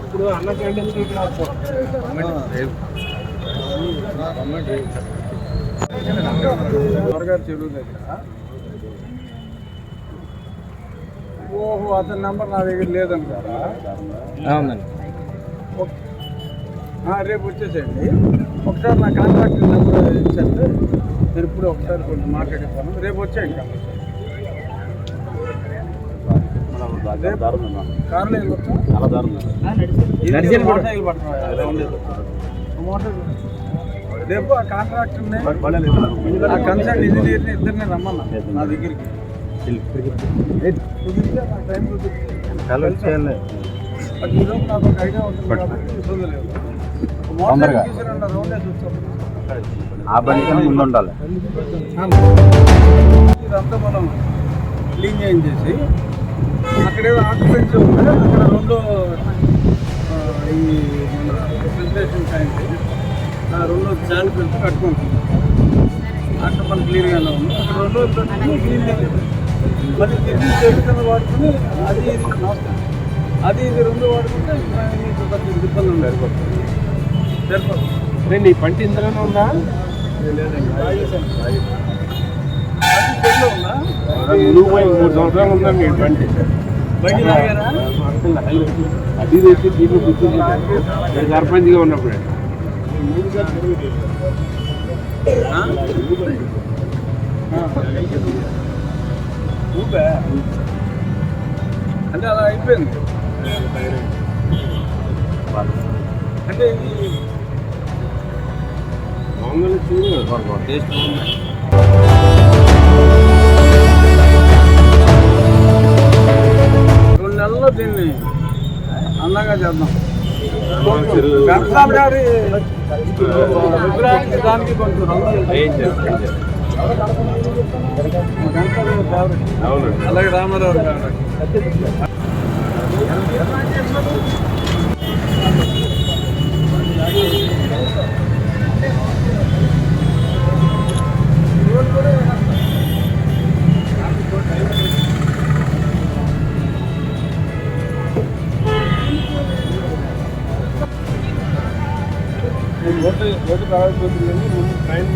ఇప్పుడు అన్న క్యాంటీన్ చెరువు దగ్గర ఓహో అతని నెంబర్ నా దగ్గర లేదంటారా? అవునండి. రేపు వచ్చేసేయండి. ఒకసారి నా కాంటాక్ట్ నెంబర్ ఇచ్చేస్తే నేను ఇప్పుడు ఒకసారి కొంచెం మాట్లాడిస్తాను. రేపు వచ్చేయండి. కార్లో రేపు ఆ కాంట్రాక్టర్ని ఆ కన్సర్న్ ఇంజనీర్ని ఇద్దరిని రమ్మన్నా నా దగ్గరికి. టైం ఈరోజు నాకు ఒక ఐడియా ఉంటుంది కాబట్టి ఇబ్బంది లేదు. రౌండ్ వేసి వచ్చాము. ఇదంతా మనం క్లీన్ చేయించేసి అక్కడేదో ఆక్యుపెన్సీ ఉంది. అక్కడ రెండు ఈ మన ఫిల్టరేషన్ ట్యాంక్ రెండు శాండ్ ఫిల్టర్ కట్టుకుంటుంది. అక్కడ మన క్లీన్గానే ఉంది. అక్కడ రెండు రోజులు క్లీన్ చేయాలి. మళ్ళీ తిరిగి చేతులను వాడుకుని అది ఇది రెండు వాడుకుంటే మీకు కొంచెం ఇబ్బంది ఉండదు. సరిపోతుంది. నీ పంట ఇందులోనే ఉందా? ఉందా? 3 సంవత్సరాలు ఉందా మీ పంట? అది తెచ్చి దీన్ని గుర్తు సర్పంచ్గా ఉన్నప్పుడు అంటే అలా అయిపోయింది. అంటే ఇది మామూలు చూడు టేస్ట్ 2 నెలల్లో దీన్ని అందంగా చేద్దాం. వెంకటరామ గారి విగ్రహానికి దానికి కొంచెం అలాగే రామారావు గారు ఓటు రాకపోతుందని ముందు ట్రైన్